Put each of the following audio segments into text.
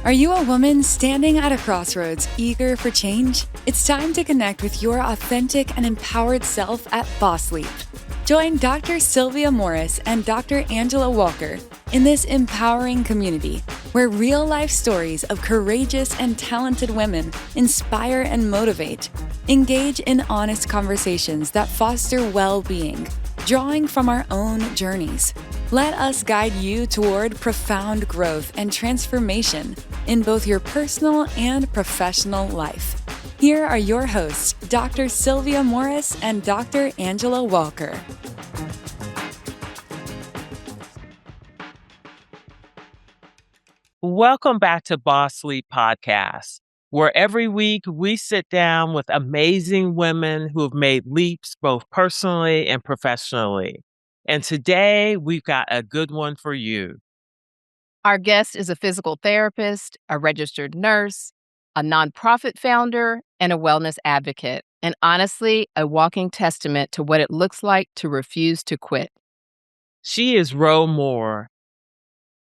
Are you a woman standing at a crossroads, eager for change? It's time to connect with your authentic and empowered self at Boss Leap. Join Dr. Sylvia Morris and Dr. Angela Walker in this empowering community where real-life stories of courageous and talented women inspire and motivate. Engage in honest conversations that foster well-being, drawing from our own journeys. Let us guide you toward profound growth and transformation in both your personal and professional life. Here are your hosts, Dr. Sylvia Morris and Dr. Angela Walker. Welcome back to Boss Leap Podcast, where every week we sit down with amazing women who have made leaps both personally and professionally. And today we've got a good one for you. Our guest is a physical therapist, a registered nurse, a nonprofit founder, and a wellness advocate, and honestly, a walking testament to what it looks like to refuse to quit. She is Ro Moore,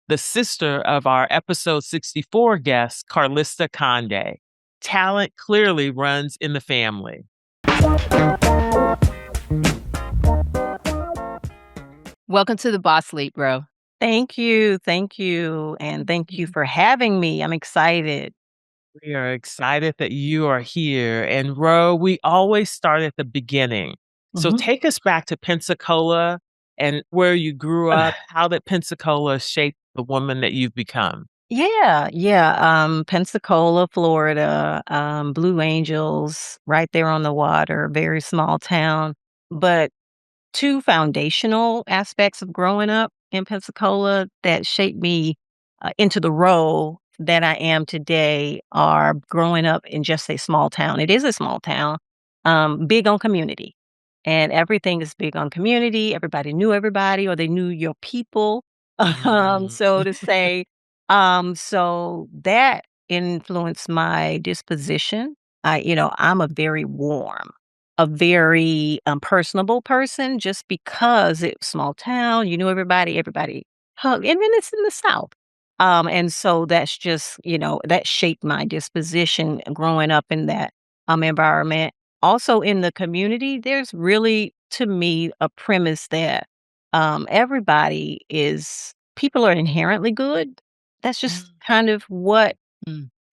the sister of our episode 64 guest, Carlista Conde. Talent clearly runs in the family. Welcome to the Boss Leap, Ro. Thank you. And thank you for having me. I'm excited. We are excited that you are here. And Ro, we always start at the beginning. So take us back to Pensacola and where you grew up. How did Pensacola shape the woman that you've become? Pensacola, Florida, Blue Angels, right there on the water, very small town. But two foundational aspects of growing up in Pensacola that shaped me into the role that I am today are growing up in just a small town. It is a small town, big on community. And everything is big on community. Everybody knew everybody, or they knew your people, so to say. So that influenced my disposition. I'm a very warm, a very personable person, just because it's a small town. You knew everybody hugged, and then it's in the South. And so that's just, that shaped my disposition growing up in that environment. Also in the community, there's really, to me, a premise that people are inherently good. That's just kind of what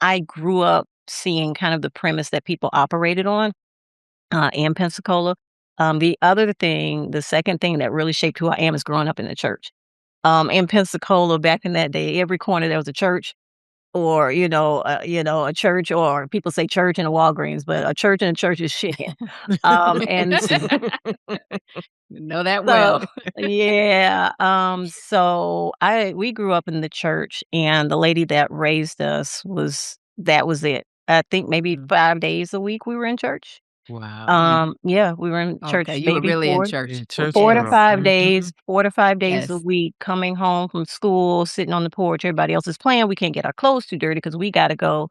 I grew up seeing, kind of the premise that people operated on in Pensacola. The second thing that really shaped who I am is growing up in the church. In Pensacola, back in that day, every corner there was a church, or a church, or people say church and a Walgreens, but a church and a church is shit. And You know that well. We grew up in the church, and the lady that raised us that was it. I think maybe 5 days a week we were in church. Wow. We were in church. Okay, you were really in church. 4 to 5 days, 4 to 5 days Yes. a week, coming home from school, sitting on the porch. Everybody else is playing. We can't get our clothes too dirty because we got to go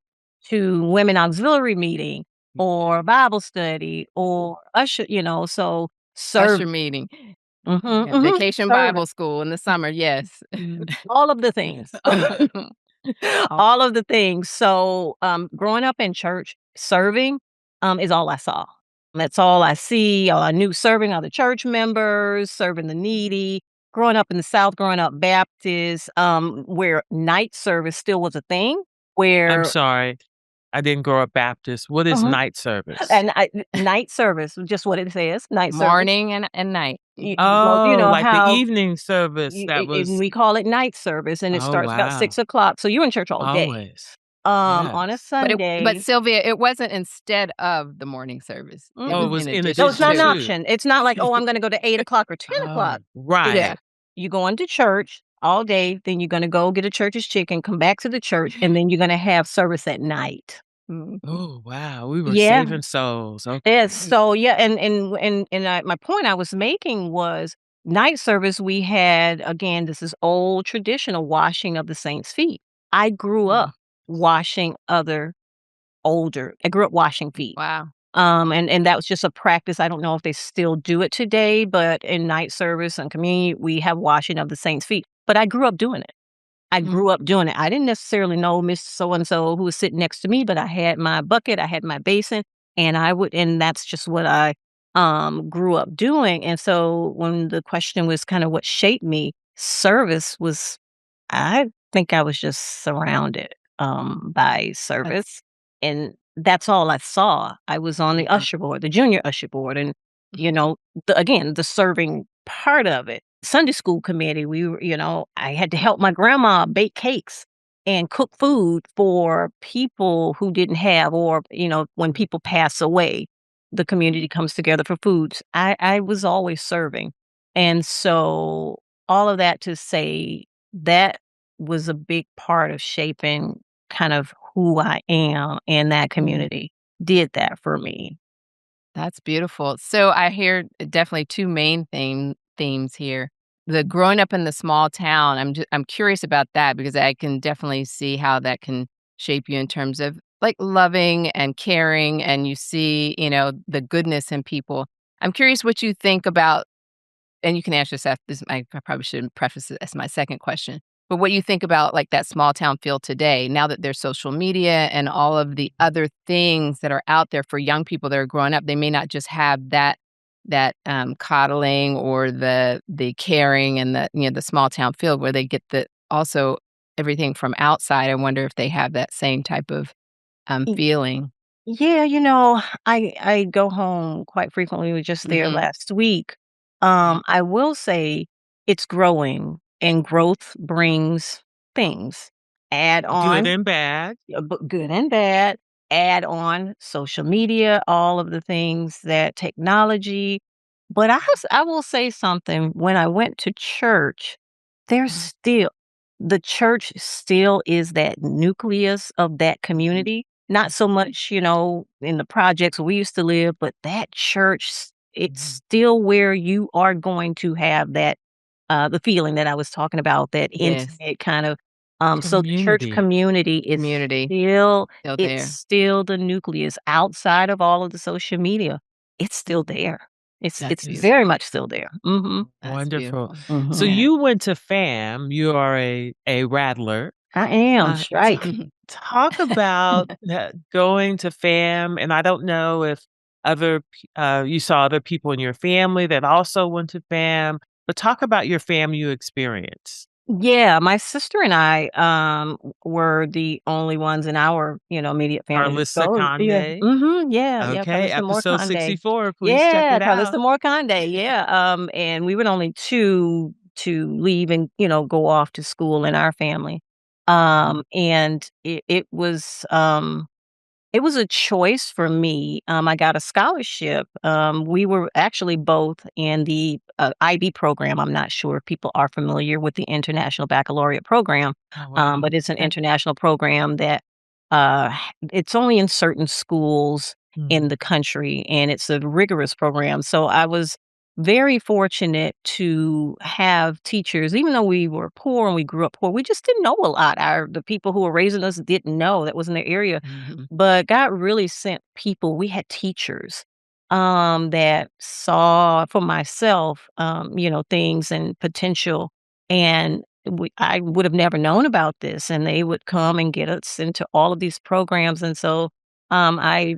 to women auxiliary meeting or Bible study or usher, so serve. Usher meeting. Mhm. Vacation Serving. Bible school in the summer, yes. All of the things. All of the things. So growing up in church, serving is all I saw. That's all I see. All I knew, serving other church members, serving the needy. Growing up in the South, growing up Baptist, where night service still was a thing. I'm sorry. I didn't grow up Baptist. What is night service? And night service, just what it says, night service. Morning and night. Like how the evening service and we call it night service, and it starts about 6 o'clock. So you're in church all day. Always. On a Yes. Sunday. But Sylvia, it wasn't instead of the morning service. it was in No, it's not an to. option. It's not like, I'm going to go to 8 o'clock or 10 o'clock. Right. Yeah. You go into church all day, then you're going to go get a church's chicken, come back to the church, and then you're going to have service at night. Oh, wow. We were Yeah. saving souls. Okay. Yes. So my point I was making was night service. We had, again, this is old traditional washing of the saints' feet. I grew up washing I grew up washing feet. Wow. And that was just a practice. I don't know if they still do it today, but in night service and communion, we have washing of the saints' feet. But I grew up doing it. I grew up doing it. I didn't necessarily know Miss So-and-so who was sitting next to me, but I had my bucket, I had my basin, and that's just what I grew up doing. And so when the question was kind of what shaped me, service was, I think I was just surrounded by That's service. And that's all I saw. I was on the usher board, the junior usher board, and you know, again, the serving part of it. Sunday school committee, I had to help my grandma bake cakes and cook food for people who didn't have, or, when people pass away, the community comes together for foods. I was always serving. And so all of that to say that was a big part of shaping kind of who I am, and that community did that for me. That's beautiful. So I hear definitely two main themes here. The growing up in the small town, I'm curious about that because I can definitely see how that can shape you in terms of like loving and caring, and you see, the goodness in people. I'm curious what you think about, and you can answer this after this. I probably shouldn't preface it as my second question, but what you think about like that small town feel today, now that there's social media and all of the other things that are out there for young people that are growing up, they may not just have that coddling or the caring and the small town feel where they get the also everything from outside. I wonder if they have that same type of feeling. Yeah, I go home quite frequently. We were just there Hmm. last week. I will say it's growing, and growth brings things. Add Good on, and bad. but good and bad. Add on social media, all of the things that technology. But I will say something. When I went to church, there's still the church still is that nucleus of that community. Not so much, in the projects we used to live, but that church, it's still where you are going to have that, the feeling that I was talking about, that Yes, intimate kind of, so the church Community. community is community still, still it's there. still the nucleus outside of all of the social media. It's still there. That's It's beautiful. very much still there. That's Wonderful. beautiful. So Mhm. Yeah. you went to FAM. You are a rattler. I am, Uh, t- strike. Talk about going to FAM, and I don't know if you saw other people in your family that also went to FAM, but talk about your FAMU experience. Yeah, my sister and I, were the only ones in our, immediate family to Carlissa go. Yeah. Conde. Yeah, Okay, Carlissa episode Morconde. 64. Please check Yeah, it Carlissa out. Morconde, yeah, and we were the only 2 to leave and, go off to school in our family. And it was a choice for me. I got a scholarship. We were actually both in the IB program. I'm not sure if people are familiar with the International Baccalaureate program, Oh, wow. but it's an Okay. international program that it's only in certain schools in Mhm. the country, and it's a rigorous program. So I was very fortunate to have teachers, even though we were poor and we grew up poor, we just didn't know a lot. The people who were raising us didn't know, that was in their area, Mhm. but God really sent people. We had teachers, that saw for myself, things and potential, and I would have never known about this, and they would come and get us into all of these programs, and so, I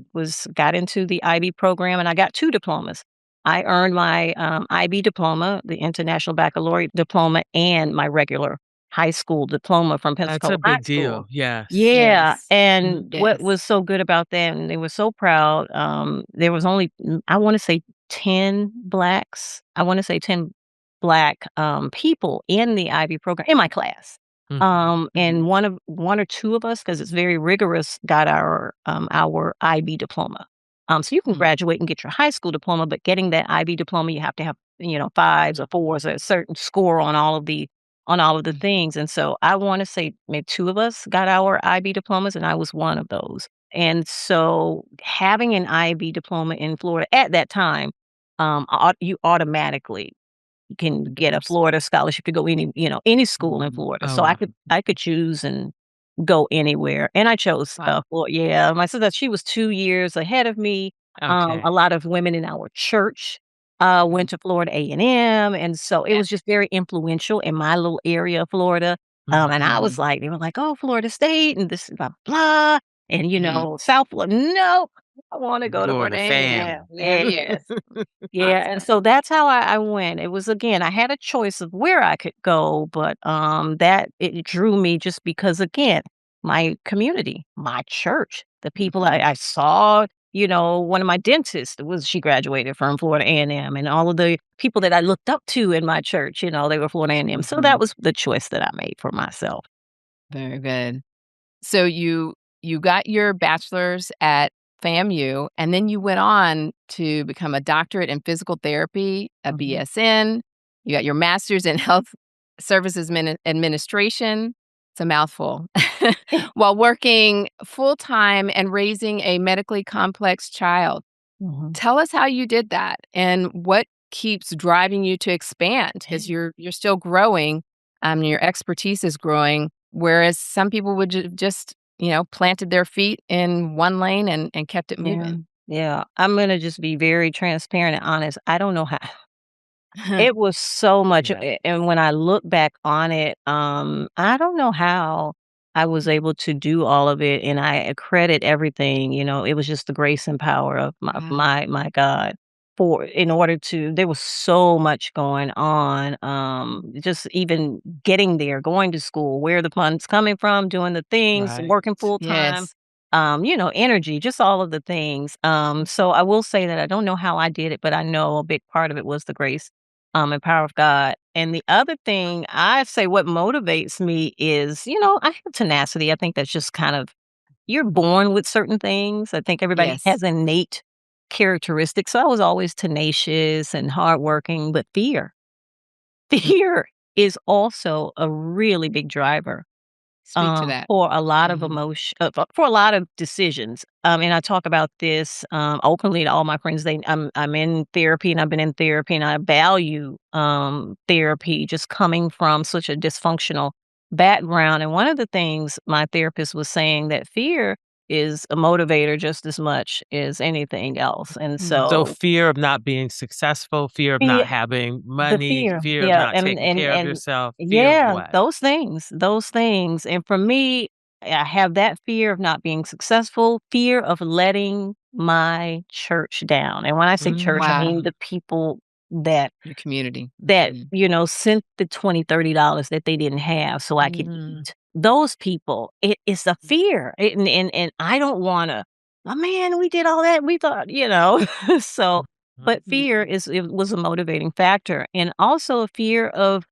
got into the IB program, and I got 2 diplomas. I earned my, IB diploma, the International Baccalaureate diploma, and my regular high school diploma from That's Pensacola a High big School. deal. Yes. Yeah, Yes. and Mhm. what Yes. was so good about that, and they were so proud, there was only, I wanna say 10 blacks, I wanna say 10 black, people in the IB program in my class. Mhm. And one or 2 of us, because it's very rigorous, got our IB diploma. So you can Mm. graduate and get your high school diploma, but getting that IB diploma, you have to have, 5s or 4s, a certain score on all of the things. And so I want to say maybe 2 of us got our IB diplomas, and I was one of those. And so having an IB diploma in Florida at that time, you automatically can get a Yes. Florida scholarship to go any school in Florida. Oh, So wow. I could choose and go anywhere. And I chose Wow. Florida. Yeah, my sister, she was 2 years ahead of me. A Okay. lot of women in our church went to Florida A&M, and so it Yeah. was just very influential in my little area of Florida. And I was Mhm. like, they were like, "Oh, Florida State and this blah blah," and Mhm. South Florida. Nope, I want to go to Florida Florida A&M. fam. Yes, yeah, and Awesome. so that's how I went. It was again, I had a choice of where I could go, but that it drew me just because again, my community, my church, the people Mhm. I saw. One of my dentists she graduated from Florida A&M, and all of the people that I looked up to in my church, they were Florida A&M. So that Mhm. was the choice that I made for myself. Very good. So you got your bachelor's at FAMU, and then you went on to become a doctorate in physical therapy, a Mhm. BSN. You got your master's in health services administration. It's a mouthful. While working full time and raising a medically complex child. Mhm. Tell us how you did that and what keeps driving you to expand because you're still growing. Your expertise is growing, whereas some people would just planted their feet in one lane and kept it Yeah. moving. Yeah. I'm gonna just be very transparent and honest. I don't know how. It was so much, Yeah. and when I look back on it, I don't know how I was able to do all of it, and I accredit everything. It was just the grace and power of Wow. my God. For in order to, there was so much going on. Just even getting there, going to school, where the funds coming from, doing the things, Right. working full time. Yes. Energy, just all of the things. So I will say that I don't know how I did it, but I know a big part of it was the grace and power of God. And the other thing I say what motivates me is, I have tenacity. I think that's just kind of, you're born with certain things. I think everybody Yes. has innate characteristics. So I was always tenacious and hardworking, but fear, Mm. fear is also a really big driver Speak to that. for a lot of Mhm. emotion, for a lot of decisions. And I talk about this openly to all my friends. I'm in therapy, and I've been in therapy, and I value therapy. Just coming from such a dysfunctional background, and one of the things my therapist was saying that fear is a motivator just as much as anything else, and Mm. So so fear of not being successful, fear of fear, not having the money, fear, fear of yeah, not taking care of and yourself, fear of yeah, what? those things, and for me, I have that fear of not being successful, fear of letting my church down, and when I say church, I Wow. mean the people that Your community. that, Mhm. sent the $20, $30 that they didn't have so I could Mm. eat. Those people, it's a fear, and I don't wanna, "Oh, man, we did all that, we thought," so, Mhm. but fear it was a motivating factor, and also a fear of,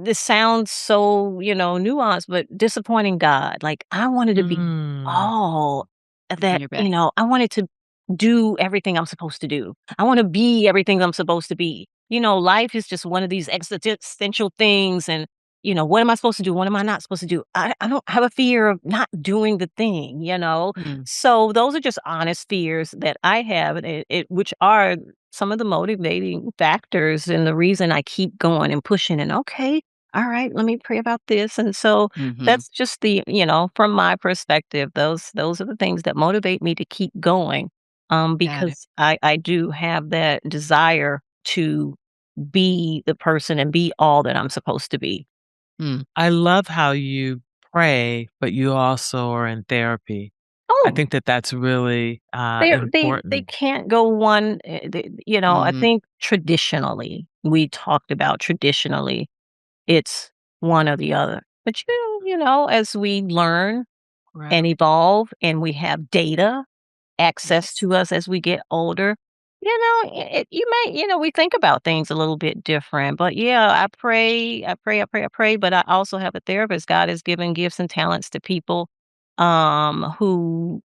this sounds so, nuanced, but disappointing God. Like, I wanted to be Mm. all In that, your best. I wanted to do everything I'm supposed to do. I want to be everything I'm supposed to be. Life is just one of these existential things. And, what am I supposed to do? What am I not supposed to do? I don't have a fear of not doing the thing. Mm. So those are just honest fears that I have, and which are some of the motivating factors and the reason I keep going and pushing and okay, all right, let me pray about this. And so Mhm. that's just from my perspective, those are the things that motivate me to keep going. Got it. Because I do have that desire to be the person and be all that I'm supposed to be. Mm. I love how you pray, but you also are in therapy. I Oh, think that that's really, they important. can't go one. I Mhm. think traditionally we talked about traditionally it's one or the other. But as we learn Grow. and evolve and we have data access Yes. to us as we get older, you may, we think about things a little bit different. But yeah, I pray, but I also have a therapist. God has given gifts and talents to people who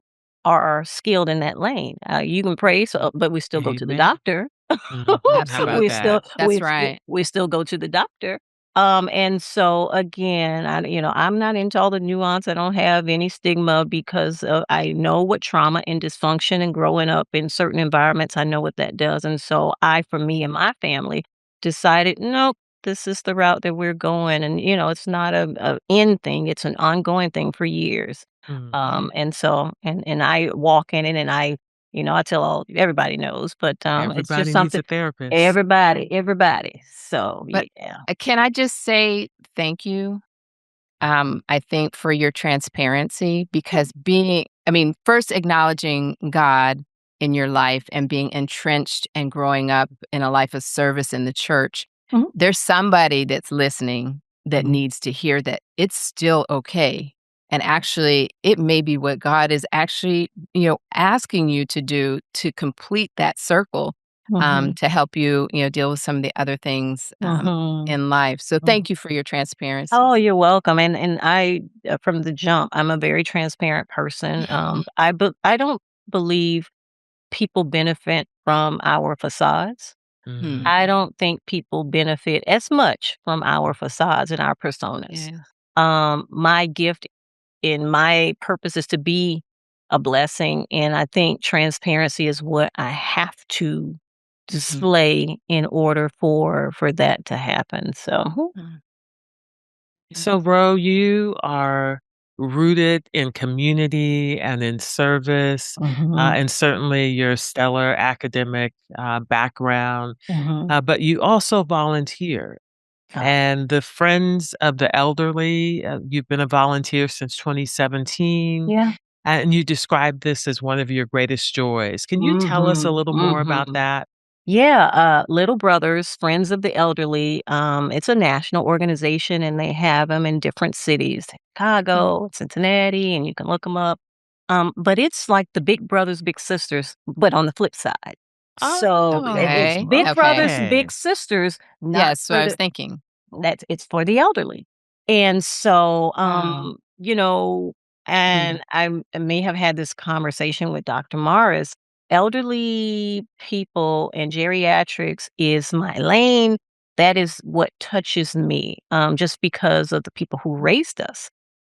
are skilled in that lane. You can pray, so but we still go to the Amen. doctor. Mhm. How about we Absolutely. that? still That's right. we still go to the doctor. And so again, I'm not into all the nuance. I don't have any stigma because I know what trauma and dysfunction and growing up in certain environments, I know what that does. And so for me and my family, decided, nope, this is the route that we're going. And, it's not a end thing. It's an ongoing thing for years. Mhm. And so, and I walk in it and I tell everybody knows, but it's just Everybody needs something. a therapist. Everybody. So, But, yeah. can I just say thank you? I think for your transparency, because first acknowledging God in your life and being entrenched and growing up in a life of service in the church, Mhm. there's somebody that's listening that Mhm. needs to hear that it's still okay. And actually, it may be what God is actually, asking you to do to complete that circle, Mhm. to help you, deal with some of the other things Mhm. in life. So Mhm. thank you for your transparency. Oh, you're welcome, and I from the jump, I'm a very transparent person. I don't believe people benefit from our facades. Hmm. Mhm. I don't think people benefit as much from our facades and our personas. Yeah. My gift and my purpose is to be a blessing, and I think transparency is what I have to Mhm. display in order for that to happen. So, Mm. Yeah. So, Ro, you are rooted in community and in service, mhm, and certainly your stellar academic background, mhm. but you also volunteer. Oh, And the Friends of the Elderly, you've been a volunteer since 2017, yeah. and you described this as one of your greatest joys. Can you tell us a Mhm, little more about mhm. that? Yeah, Little Brothers, Friends of the Elderly, it's a national organization, and they have them in different cities, Mm. Chicago, Cincinnati, and you can look them up. But it's like the Big Brothers, Big Sisters, but on the flip side. So, it's Okay. Oh, Big Okay. Brothers, okay. Big Sisters, not Yes, so for I was the thinking. it's for the elderly. And so, Wow. and Mm. I may have had this conversation with Dr. Morris. Elderly people and geriatrics is my lane. That is what touches me, just because of the people who raised us.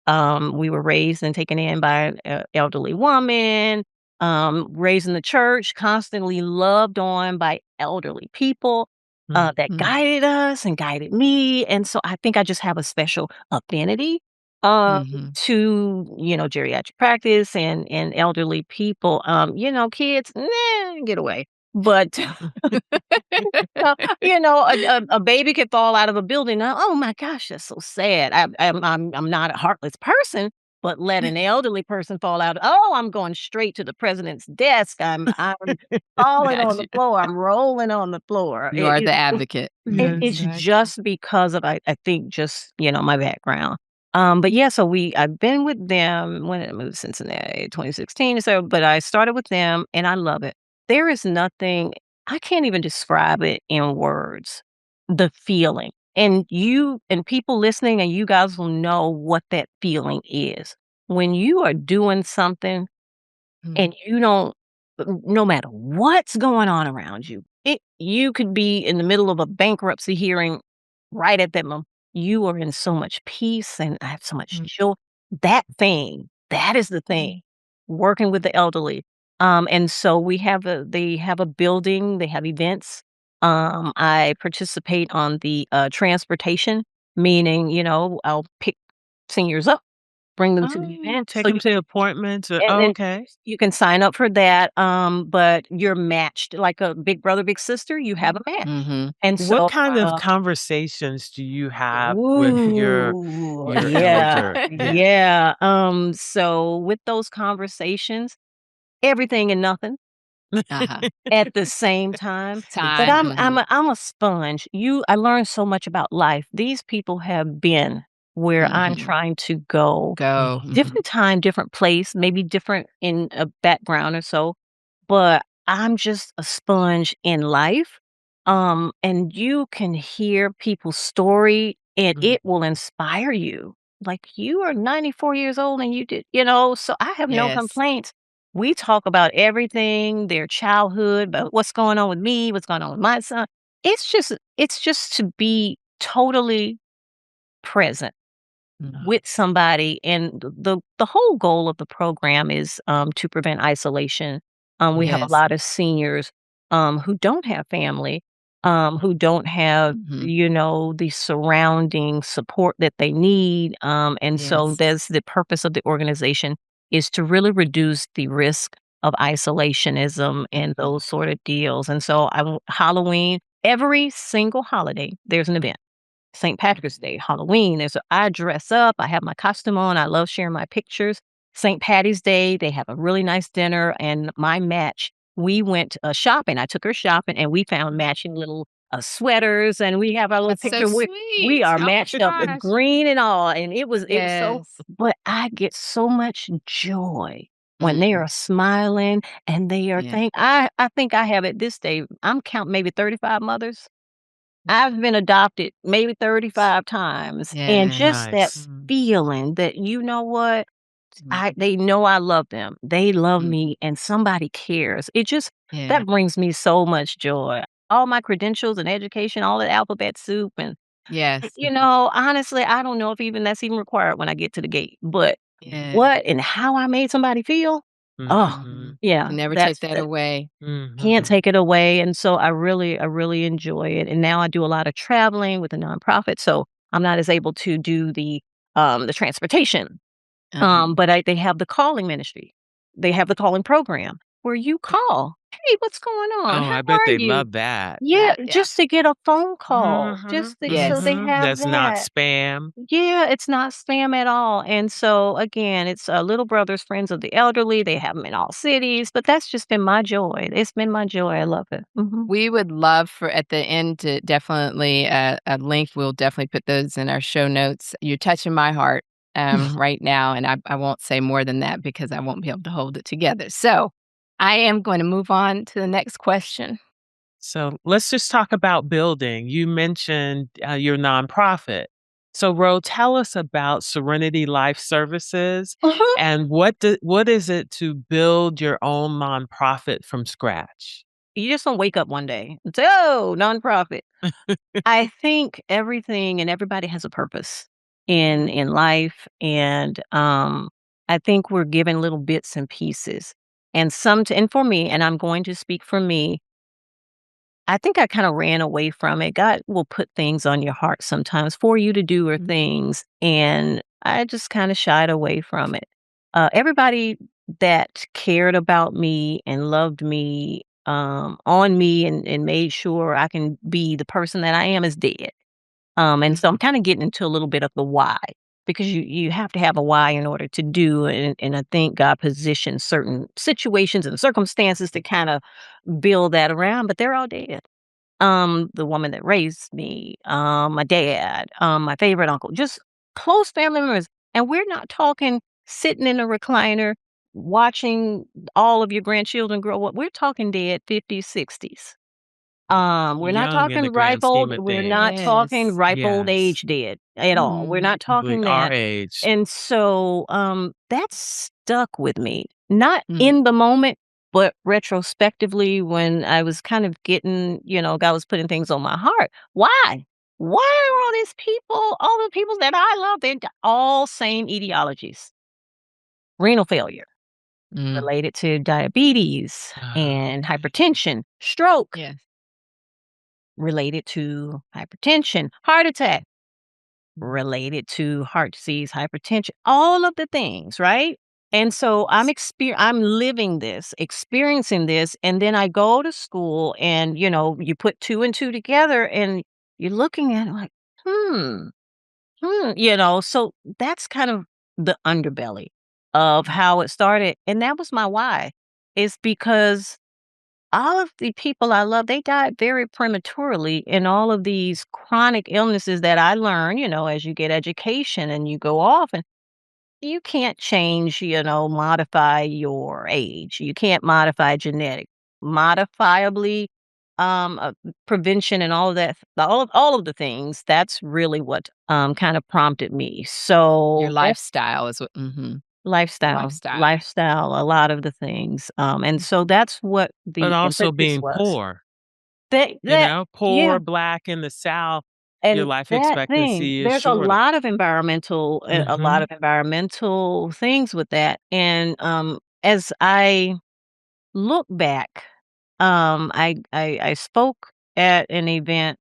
We were raised and taken in by an elderly woman, raised in the church, constantly loved on by elderly people Mm, that Mm. guided us and guided me. And so I think I just have a special affinity Mhm. to, geriatric practice and elderly people. Kids, nah, get away. But a baby could fall out of a building. Oh my gosh, that's so sad. I'm not a heartless person, but let an elderly person fall out. Oh, I'm going straight to the president's desk. I'm falling on Got the you. floor. I'm rolling on the floor. You are the advocate. It's yes. Got you. just because of I think just, my background. But yeah, so I've been with them when I moved to Cincinnati, 2016. So, but I started with them and I love it. There is nothing I can't even describe it in words. The feeling. And you and people listening and you guys will know what that feeling is. When you are doing something Mm. and you don't no matter what's going on around you, you could be in the middle of a bankruptcy hearing right at that moment. You are in so much peace and I have so much Mm. joy. That is the thing. Mm. Working with the elderly. And so they have a building, they have events. I participate on the transportation, meaning, I'll pick seniors up, bring them to the Oh, event. take them to appointments. Oh, And okay. you can sign up for that, but you're matched like a big brother, big sister, you have a match. Mhm. And What so, kind of conversations do you have with ooh, your yeah, elder? Yeah. yeah, so with those conversations, everything and nothing Uh-huh. at the same time, but Time. I'm Mhm. I'm a sponge. I learn so much about life. These people have been where I'm Mhm. trying to go. Go. Mhm. Mhm. Different time, different place, maybe different in a background or so, but I'm just a sponge in life. And you can hear people's story and Mhm. it will inspire you. Like you are 94 years old and you did, so I have no Yes. complaints. We talk about everything, their childhood, but what's going on with me, what's going on with my son. It's just to be totally present Mhm. with somebody, and the whole goal of the program is, to prevent isolation. We have a Yes. lot of seniors, who don't have family, who don't have, Mhm. the surrounding support that they need, and so Yes. there's the purpose of the organization is to really reduce the risk of isolationism and Mhm. those sort of deals, and so Halloween every single holiday, there's an event. St. Patrick's Day, Halloween. I dress up. I have my costume on. I love sharing my pictures. St. Patty's Day, they have a really nice dinner. And my match, we went shopping. I took her shopping, and we found matching little sweaters, and we have our little That's so picture. We sweet. are Oh my matched up with gosh. green and all, and it was so. Yes. But I get so much joy when they Mm, are smiling and they are yeah. I think I have at this day, I'm counting maybe 35 mothers. I've been adopted maybe 35 times, and Yes. just that Nice. feeling that, you know what, Mm, they know I love them. They love mm, me and somebody cares. It just yeah. that brings me so much joy. All my credentials and education, all the alphabet soup and, Yes. honestly, I don't know if even that's even required when I get to the gate, but Yeah. what and how I made somebody feel, oh, Mhm. yeah, Can never take that's that that away. can't Mhm. take it away, and so I really enjoy it, and now I do a lot of traveling with a nonprofit, so I'm not as able to do the transportation, Uh-huh. but they have the calling ministry. They have the calling program where you call, "Hey, what's going on? Oh, How I bet are they you?" love that. Yeah, That yeah. just to get a phone call, Mhm. just to so Yes. they Mhm. have That's not that. spam. Yeah, it's not spam at all, and so, again, it's, Little Brothers Friends of the Elderly. They have them in all cities, but that's just been my joy. It's been my joy. I love it. Mhm. We would love for at the end to definitely a link. We'll definitely put those in our show notes. You're touching my heart right now, and I won't say more than that because I won't be able to hold it together. So I am going to move on to the next question. So let's just talk about building. You mentioned your nonprofit. So, Ro, tell us about Serenity Life Services Mhm. and what is it to build your own nonprofit from scratch? You just don't wake up one day and say, "Oh, nonprofit." I think everything and everybody has a purpose in life, and, I think we're given little bits and pieces, and for me, and I'm going to speak for me, I think I kinda ran away from it. God will put things on your heart sometimes for you to do or Mm, things, and I just kinda shied away from it. Everybody that cared about me and loved me, on me and made sure I can be the person that I am is dead. And mm, so I'm kinda getting into a little bit of the why, because you have to have a why in order to do, and I think God positions certain situations and circumstances to kinda build that around, but they're all dead. The woman that raised me, my dad, my favorite uncle, just close family members. And we're not talking sitting in a recliner watching all of your grandchildren grow up. We're talking dead 50s, 60s. We're not Young in the talking ripe grand scheme old of we're not things. talking yes. ripe old Yes. age dead at all. We're Mm, not talking Our that. age. And so, that stuck with me, not mm, in the moment, but retrospectively when I was kind of getting, God was putting things on my heart. Why? Why are all the people that I love, they all same etiologies? Renal failure mm. related to diabetes and Okay. hypertension, stroke Yes. related to hypertension, heart attack related to heart disease, hypertension, all of the things, right? And so I'm living this, experiencing this, and then I go to school and, you put two and two together and you're looking at it like, hmm, so that's kind of the underbelly of how it started. And that was my why. Is because all of the people I love, they died very prematurely in all of these chronic illnesses that I learned, as you get education and you go off, and you can't change, modify your age. You can't modify genetic, modifiably, prevention and all of that, all of the things. That's really what kind of prompted me. Your So that's lifestyle is what your lifestyle, lifestyle. lifestyle, a lot of the things. And so that's what But the also impetus being was. poor, That poor, yeah, black in the South, your and life that thing, expectancy is there's a shorter. lot of Mhm. environmental things with that, and, as I look back, I spoke at an event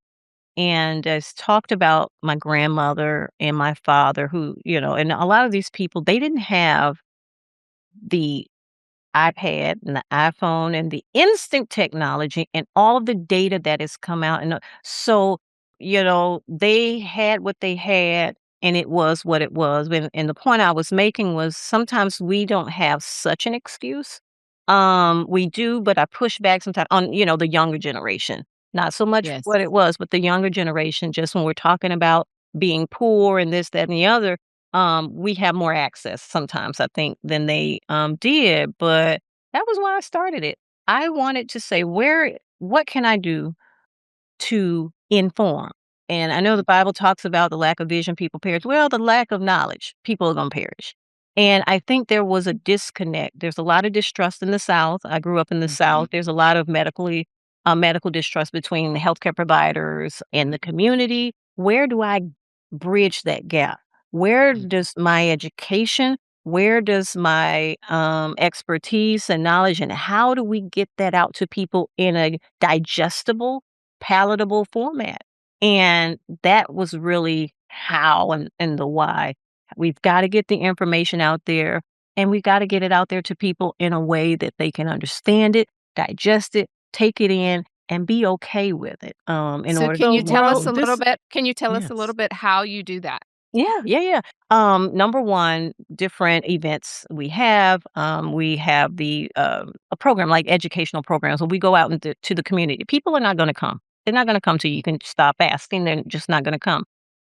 and talked about my grandmother and my father who, and a lot of these people, they didn't have the iPad and the iPhone and the instant technology and all of the data that has come out. And so they had what they had, and it was what it was. And the point I was making was sometimes we don't have such an excuse. We do, but I push back sometimes on, the younger generation. Not so much Yes. what it was, but the younger generation, just when we're talking about being poor and this, that, and the other, we have more access sometimes, I think, than they did. But that was why I started it. I wanted to say, what can I do to inform? And I know the Bible talks about the lack of vision, people perish. Well, the lack of knowledge, people are going to perish. And I think there was a disconnect. There's a lot of distrust in the South. I grew up in the South. There's a lot of medical distrust between the healthcare providers and the community. Where do I bridge that gap? Where does my education, where does my expertise and knowledge, and how do we get that out to people in a digestible, palatable format? And that was really how and the why. We've got to get the information out there, and we've got to get it out there to people in a way that they can understand it, digest it, take it in, and be okay with it. In So order can you to tell us Ro, a little this bit can you tell us a little yes. bit how you do that? yeah, yeah, yeah. Number one, different events we have the a program like educational programs where we go out into to the community. People are not going to come. They're not going to come to you. You can stop asking. They're just not going to come.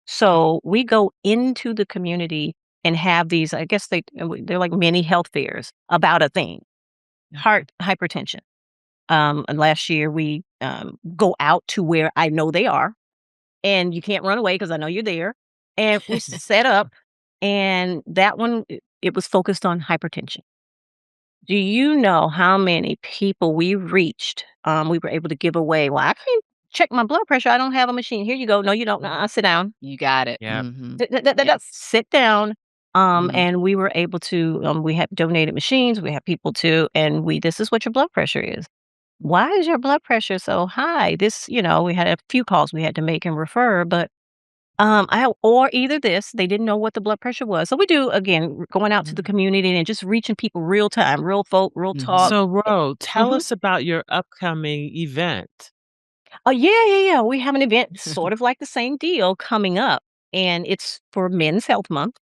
So we go into the community and have these. I guess they're like mini health fairs about a thing, heart hypertension. And last year we go out to where I know they are, and you can't run away because I know you're there. And we set up, and that one, it was focused on hypertension. Do you know how many people we reached? We were able to give away. Well, I can't check my blood pressure. I don't have a machine. Here you go. No, you don't. Sit down. You got it. Yep. Yes. Sit down. Mhm. And we were able to. We have donated machines. We have people to, and this is what your blood pressure is. Why is your blood pressure so high? We had a few calls we had to make and refer, but or either this, they didn't know what the blood pressure was. So we do again going out to the community and just reaching people real time, real folk, real talk. So, Ro, tell Mhm. us about your upcoming event. Oh, yeah, yeah, yeah. We have an event sort of like the same deal coming up, and it's for Men's Health Month,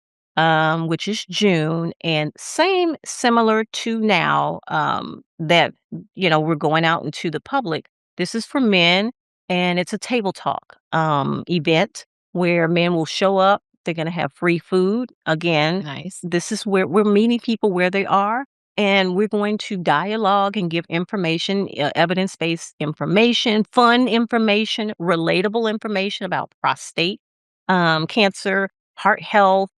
which is June, and similar to now, that we're going out into the public. This is for men, and it's a table talk event where men will show up. They're going to have free food. Again, Nice. this is where we're meeting people where they are. And we're going to dialogue and give information, evidence based information, fun information, relatable information about prostate, cancer, heart health,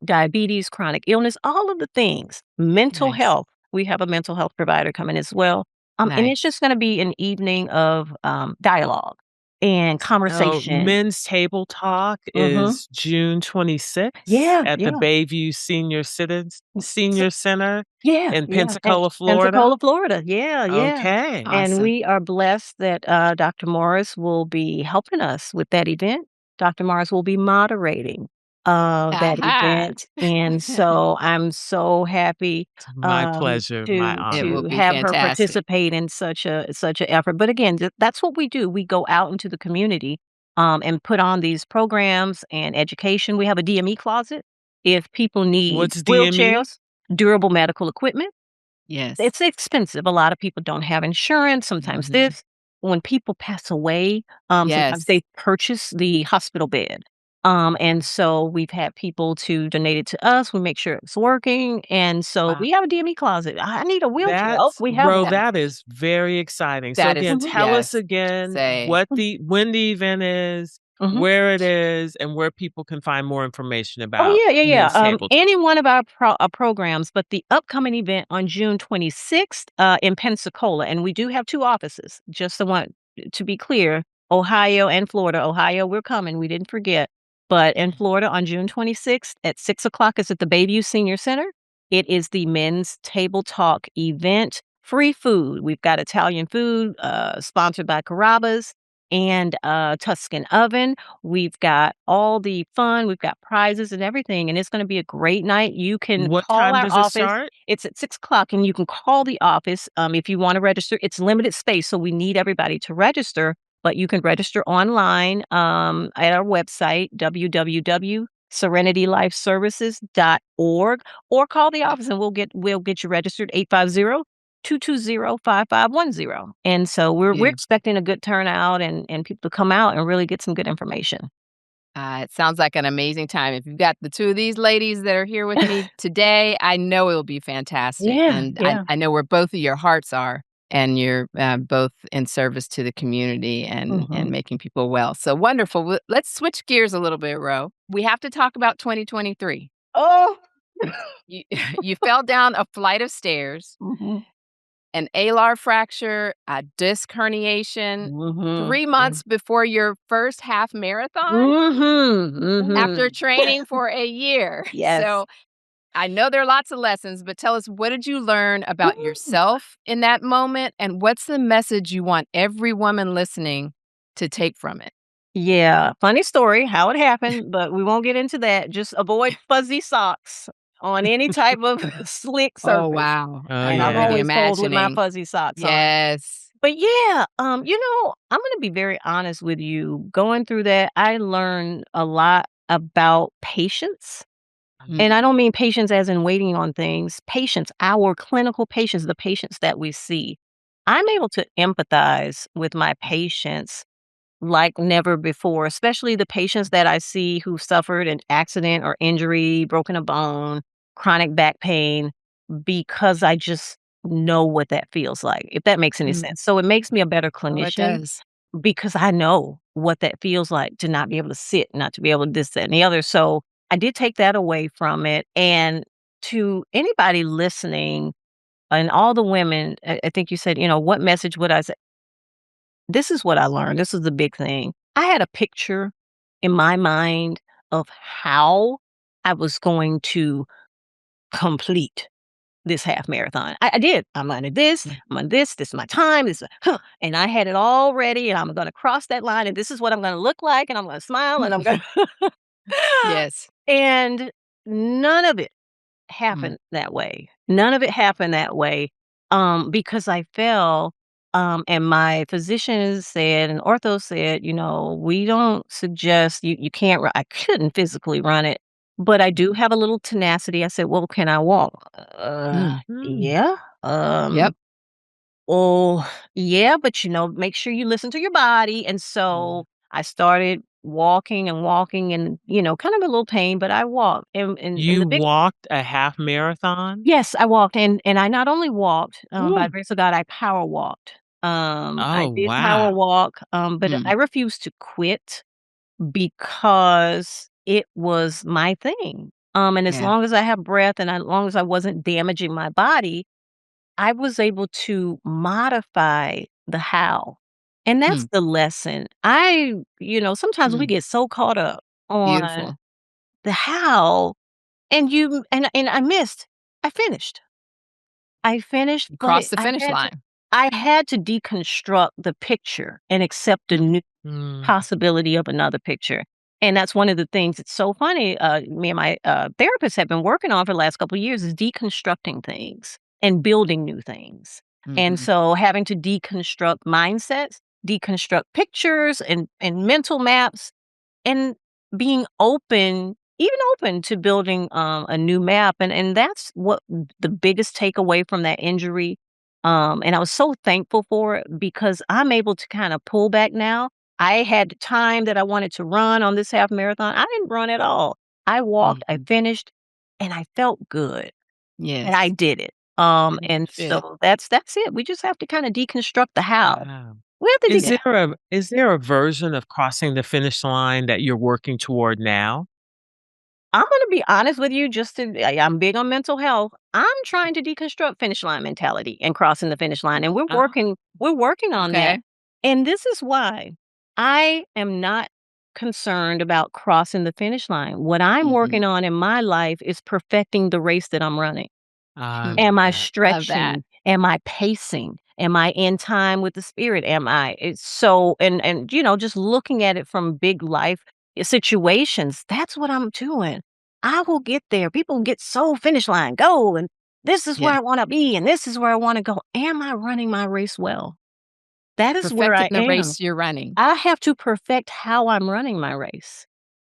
diabetes, chronic illness, all of the things. Mental Nice. health. We have a mental health provider coming as well. And it's Nice. just going to be an evening of dialogue and So, conversation. Men's Table Talk Hmm. is June 26th Yeah, at the yeah. Bayview Senior Center Yeah, in yeah, and Pensacola, Florida. Pensacola, Florida. Yeah, yeah. Okay. And Awesome. we are blessed that Dr. Morris will be helping us with that event. Dr. Morris will be moderating that Aha. event, and so I'm so happy It's my pleasure, my It will honor. be have her fantastic. participate in such an effort. But again, that's what we do. We go out into the community and put on these programs and education. We have a DME closet if people need What's DME? wheelchairs, durable medical equipment. Yes. It's expensive. A lot of people don't have insurance. Sometimes Mhm. this. When people pass away, sometimes Yes. they purchase the hospital bed. And so we've had people to donate it to us. We make sure it's working. And so Wow. we have a DME closet. I need a wheelchair. Oh, That's we have Ro, one. that is very exciting. So That is again, Mhm. tell us yes. again Say. when the event is, Mhm. where it is, and where people can find more information Oh, about yeah, yeah, yeah. Men's Table Talk. Any one of our programs, but the upcoming event on June 26th in Pensacola, and we do have two offices. Just the one to be clear, Ohio and Florida. Ohio, we're coming. We didn't forget. But in Florida on June 26th at 6 o'clock is at the Bayview Senior Center. It is the Men's Table Talk event. Free food. We've got Italian food sponsored by Carrabba's and Tuscan Oven. We've got all the fun. We've got prizes and everything, and it's going to be a great night. You can What call time our does it office. start? It's at 6 o'clock, and you can call the office if you want to register. It's limited space, so we need everybody to register. but you can register online at our website, www.serenitylifeservices.org, or call the office and we'll get you registered, 850-220-5510. And so we're Yeah. expecting a good turnout and people to come out and really get some good information. It sounds like an amazing time. If you've got the two of these ladies that are here with me today, I know it'll be fantastic. Yeah, And yeah. I know where both of your hearts are, and you're both in service to the community and making people well. So wonderful. Let's switch gears a little bit, Ro. We have to talk about 2023. Oh. You, you fell down a flight of stairs, Mhm. an alar fracture, a disc herniation, Mhm. 3 months before your first half marathon Mhm. after Mhm. training for a year. Yes. So I know there are lots of lessons, but tell us, what did you learn about Ooh. yourself in that moment? And what's the message you want every woman listening to take from it? Yeah, funny story how it happened, but we won't get into that. Just avoid fuzzy socks on any type of slick Oh, surface. wow. Oh, I'm I'm yeah. already always cold with my imagining. fuzzy socks on. Yes. But yeah, I'm gonna be very honest with you. Going through that, I learned a lot about patience. And Mm, I don't mean patience as in waiting on things, patience, our clinical patience, the patients that we see. I'm able to empathize with my patients like never before, especially the patients that I see who suffered an accident or injury, broken a bone, chronic back pain, because I just know what that feels like, if that makes any mm. sense. So it makes me a better Oh, it clinician does. because I know what that feels like to not be able to sit, not to be able to this, that, and the other. So I did take that away from it. And to anybody listening and all the women, I think you said, what message would I say? This is what I learned. This is the big thing. I had a picture in my mind of how I was going to complete this half marathon. I did. I'm gonna this, Mm. I'm gonna this is my time, and I had it all ready, and I'm gonna cross that line, and this is what I'm gonna look like, and I'm gonna smile, and I'm gonna Yes. and none of it Mm. happened that way. None of it happened that way, because I fell, and my physician said and ortho said, "We don't suggest you can't run." I couldn't physically run it, but I do have a little tenacity. I said, "Well, can I walk?" Mm. Mm. Yeah. Yep. Oh, yeah, but, make sure you listen to your body, and so I started walking and walking and, kind of a little pain, but I walked, and the You big. walked a half marathon? Yes, I walked, and I not only walked, by Ooh. the grace of God, I power walked. I Oh, did power wow. walk, but I Mm. refused to quit because it was my thing. And as Yeah. long as I have breath and as long as I wasn't damaging my body, I was able to modify the how. And that's Mm. the lesson. Sometimes we Mm. get so caught up on Beautiful. the how and I missed. I finished. I finished, You but crossed the finish line. I had to deconstruct the picture and accept a Mm. new Mm. possibility of another picture. And that's one of the things that's so funny, me and my, therapist have been working on for the last couple of years is deconstructing things and building new things. And Mhm. so having to deconstruct mindsets, deconstruct pictures and mental maps and being open to building, a new map, and that's what the biggest takeaway from that injury, and I was so thankful for it because I'm able to kinda pull back now. I had the time that I wanted to run on this half marathon. I didn't run at all. I walked, I Mhm. finished, and I felt good, and I Yes. did it. And And good. so that's it. We just have to kinda deconstruct the how. Wow. We have to do Is that. there a version of crossing the finish line that you're working toward now? I'm gonna be honest with you, I'm big on mental health. I'm trying to deconstruct finish line mentality and crossing the finish line, and Oh. we're working on that. Okay. And this is why I am not concerned about crossing the finish line. What I'm Mhm. working on in my life is perfecting the race that I'm running. I love Am I that. Love that. stretching? Am I pacing? Am I in time with the spirit? Am I it's so and just looking at it from big life situations, that's what I'm doing. I will get there. People get so finish line, go, and this is where Yeah. I want to be, and this is where I want to go. Am I running my race well? That is where I Perfecting the am. race you're running. I have to perfect how I'm running my race.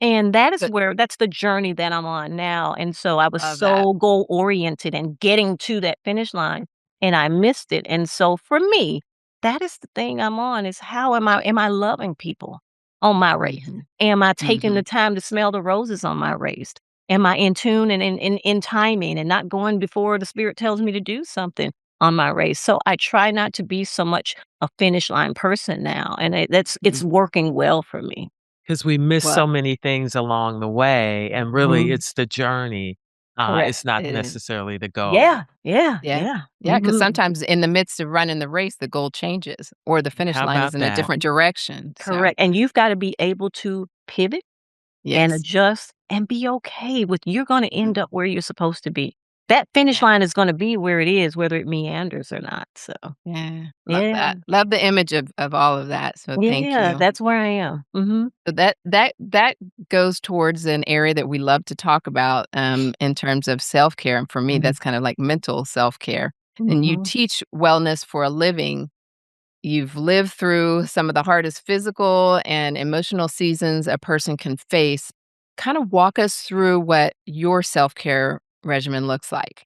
And that is So that's the journey that I'm on now. And so I was love that. so goal oriented and getting to that finish line and I missed it. And so for me, that is the thing I'm on is how am I loving people on my race? Mhm. Am I taking the Mhm. time to smell the roses on my race? Am I in tune and in timing and not going before the spirit tells me to do something on my race? So I try not to be so much a finish line person now. And it's Mhm. working well for me. Because we miss Well, so many things along the way, and really Mhm. it's the journey, Correct. it's not it is. necessarily the goal. Yeah, yeah, Yeah. yeah. Yeah, because Mhm. sometimes in the midst of running the race, the goal changes or the finish How line is about in a that? different direction. So, Correct, and you've gotta be able to pivot and yes. adjust and be okay with you're gonna Mm. end up where you're supposed to be. That finish Yeah. line is gonna be where it is, whether it meanders or not, so Yeah. Love yeah. that. Love the image of all of that. So thank Yeah, you. that's where I am. Mhm. So that goes towards an area that we love to talk about, in terms of self-care, and for me, Mhm. that's kind of like mental self-care, and you Mhm. teach wellness for a living. You've lived through some of the hardest physical and emotional seasons a person can face. Kind of walk us through what your self-care regimen looks like.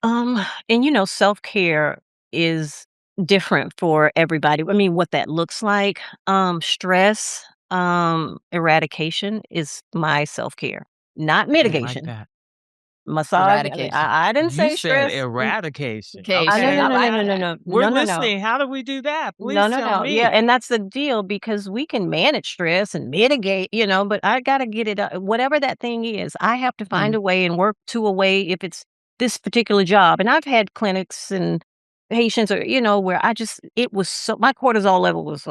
And self-care is different for everybody. I mean, what that looks like, stress, eradication is my self-care, not I like mitigation. that. Massage, I mean, Eradication. I didn't You say said stress. eradication. Cation. No, Okay, I no, no, like no, no, that. no, we're no, no, no. listening. How do we do that? No, Please no, tell no. Yeah, me. and that's the deal because we can manage stress and mitigate, but I gotta get it whatever that thing is, I have to find Mm, a way and work to a way if it's this particular job. And I've had clinics and patients or, where it was so my cortisol level was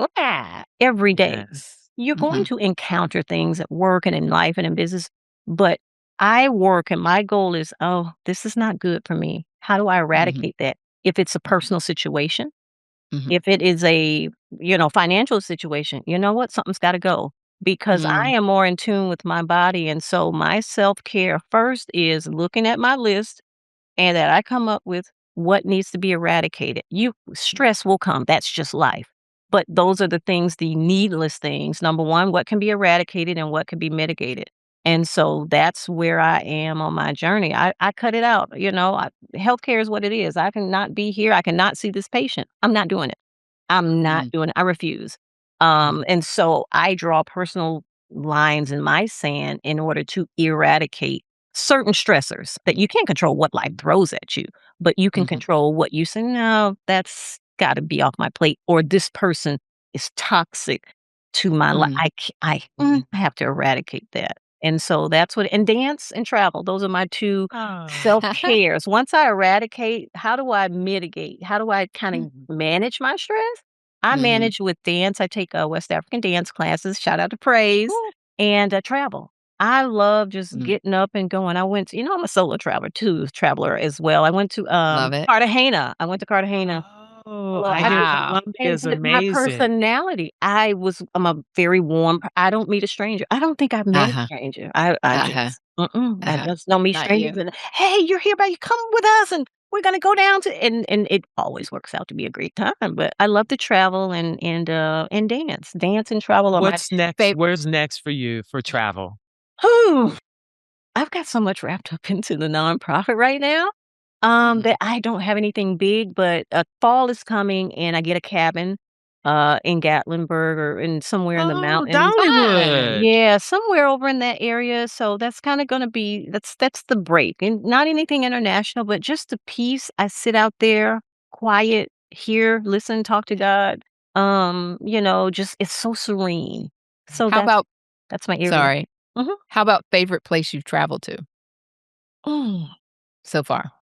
every day. Yes. You're going mhm, to encounter things at work and in life and in business, but I work and my goal is, oh, this is not good for me. How do I mhm, eradicate that? If it's a personal situation, mhm, if it is a, financial situation, you know what? Something's gotta go because I mm, am more in tune with my body, and so my self-care first is looking at my list and that I come up with what needs to be eradicated. Stress will come, that's just life. But those are the things, the needless things. Number 1, what can be eradicated and what can be mitigated. And so that's where I am on my journey. I cut it out, healthcare is what it is. I cannot be here. I cannot see this patient. I'm not doing it. I'm not mm, doing it. I refuse. mhm, And so I draw personal lines in my sand in order to eradicate certain stressors that you can't control what life throws at you, but you can mhm, control what you say, no, that's got to be off my plate, or this person is toxic to my life. mm, I have to eradicate that. And so and dance and travel. Those are my two Oh. self cares. Once I eradicate, how do I mitigate? How do I kind of mhm, manage my stress? I mhm, manage with dance. I take West African dance classes. Shout out to Praise Ooh, and travel. I love just mm, getting up and going. I went to, I'm a solo traveler as well. I went to love it. Cartagena. I went to Cartagena. Oh, Well, I I hear just Wow. Colombia and is but my amazing. personality, I'm a very warm I don't meet a stranger. I don't think I've met a Uh-huh, stranger. I uh-huh, just I uh-huh. just don't meet Not strangers you. and, "Hey, you're here, but you come with us, and we're gonna go down to," and it always works out to be a great time, but I love to travel and dance. Dance and travel are my What's next? Fav Where's next for you for travel? Whew. I've got so much wrapped up into the nonprofit right now, mhm. that I don't have anything big, but, fall is coming and I get a cabin, in Gatlinburg or in somewhere in the Oh, mountains. Fun. Dollywood. Yeah, somewhere over in that area, so that's kinda gonna be that's the break, and not anything international, but just the peace. I sit out there, quiet, hear, listen, talk to God, just it's so serene. So How about that's my area. sorry, Mhm. how about favorite place you've traveled to Mm. so far?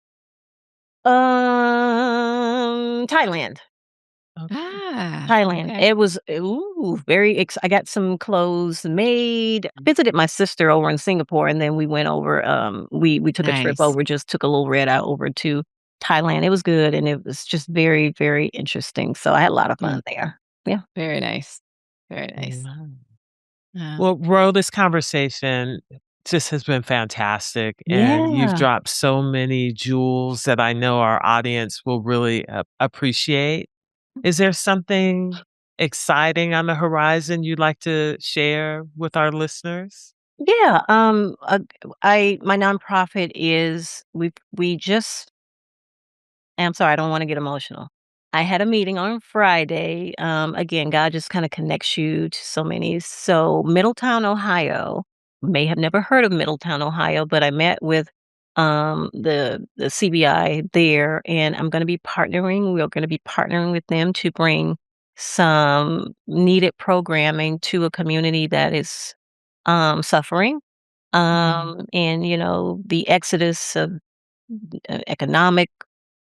Thailand. Okay. Ah, Thailand. okay. It was very I got some clothes made. I visited my sister over in Singapore, and then we went over, we took a trip Nice. over, just took a little red eye over to Thailand. It was good, and it was just very, very interesting. So I had a lot of fun Mm, there. Yeah. very nice. Very nice. Wow. Uh, Well, Ro, this conversation just has been fantastic, and you've Yeah. dropped so many jewels that I know our audience will really appreciate. Is there something exciting on the horizon you'd like to share with our listeners? Yeah, my nonprofit is we just I'm sorry, I don't wanna get emotional. I had a meeting on Friday. Again, God just kinda connects you to so many. So Middletown, Ohio, may have never heard of Middletown, Ohio, but I met with, the CBI there, and we're gonna be partnering with them to bring some needed programming to a community that is, suffering. And, the exodus of economic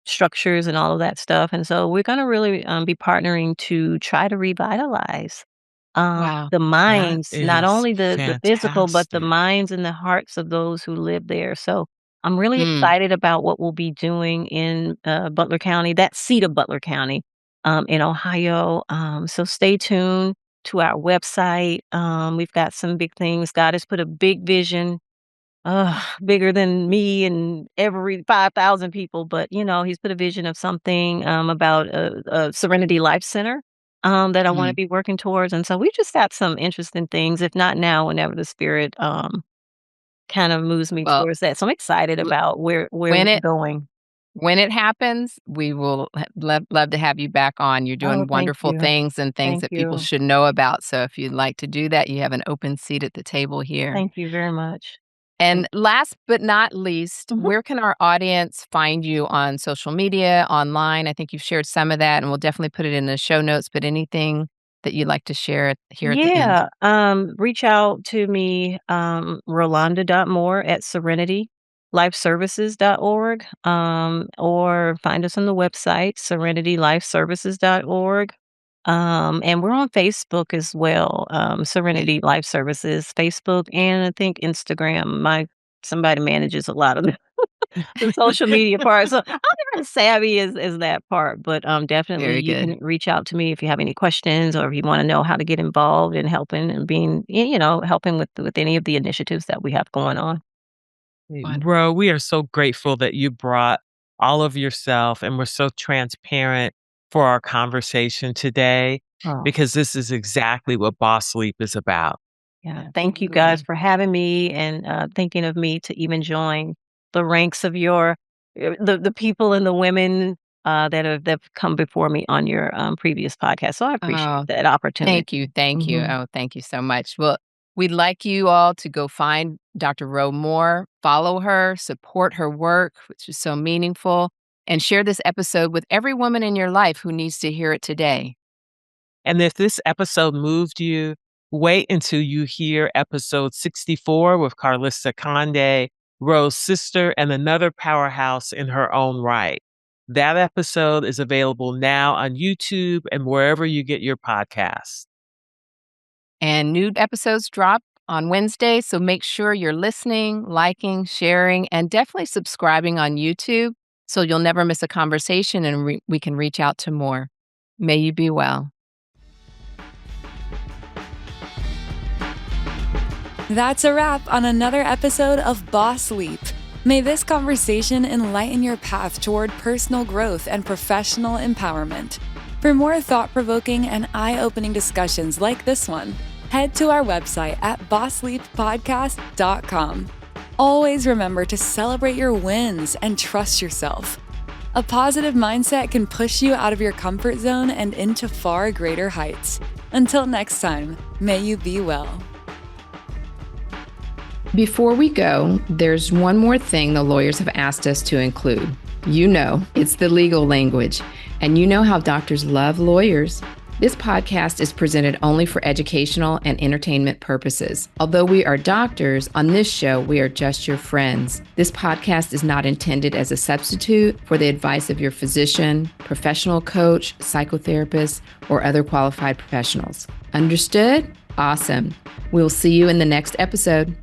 structures and all of that stuff. And so we're going to really be partnering to try to revitalize Wow. the That minds, not is only the physical, but the fantastic. minds and the hearts of those who live there. So I'm really Mm. excited about what we'll be doing in Butler County, that seat of Butler County in Ohio. So stay tuned to our website. We've got some big things. God has put a big vision, bigger than me and every 5,000 people, but, he's put a vision of something, about a Serenity Life Center, that I wanna Mm. be working towards, and so we just got some interesting things, if not now, whenever the spirit, kind of moves me Well, towards that, so I'm excited l about where when we're it going. when it happens, we will love to have you back on. You're Oh, doing thank wonderful you. things and things Thank that people you. should know about. So if you'd like to do that, you have an open seat at the table here. Thank you very much. And Thank last but not least, Mhm. where can our audience find you on social media, online? I think you've shared some of that, and we'll definitely put it in the show notes, but anything that you'd like to share here at the end? Yeah, reach out to me, Rolanda.Moore at serenitylifeservices.org, or find us on the website, serenitylifeservices.org. And we're on Facebook as well, Serenity Life Services, Facebook, and I think Instagram. Somebody manages a lot of the social media part. So I'm not as savvy as that part, but definitely Very you good. can reach out to me if you have any questions or if you want to know how to get involved in helping and being, helping with any of the initiatives that we have going on. Wonderful. Bro, we are so grateful that you brought all of yourself and were so transparent for our conversation today, Oh, because this is exactly what Boss Sleep is about. yeah. Thank you guys Absolutely. for having me and thinking of me to even join the ranks of the people and the women that have come before me on your previous podcast. So I appreciate Oh, that opportunity. thank you, thank you. Hmm. Oh, thank you so much. Well, we'd like you all to go find Dr. Rowe Moore, follow her, support her work, which is so meaningful, and share this episode with every woman in your life who needs to hear it today. And if this episode moved you, wait until you hear episode 64 with Carlissa Conde, Rose's sister, and another powerhouse in her own right. That episode is available now on YouTube and wherever you get your podcasts. And new episodes drop on Wednesday, so make sure you're listening, liking, sharing, and definitely subscribing on YouTube so you'll never miss a conversation and we can reach out to more. May you be well. That's a wrap on another episode of Boss Leap. May this conversation enlighten your path toward personal growth and professional empowerment. For more thought-provoking and eye-opening discussions like this one, head to our website at bossleappodcast.com. Always remember to celebrate your wins and trust yourself. A positive mindset can push you out of your comfort zone and into far greater heights. Until next time, may you be well. Before we go, there's one more thing the lawyers have asked us to include. It's the legal language, and you know how doctors love lawyers. This podcast is presented only for educational and entertainment purposes. Although we are doctors, on this show, we are just your friends. This podcast is not intended as a substitute for the advice of your physician, professional coach, psychotherapist, or other qualified professionals. Understood? Awesome. We'll see you in the next episode.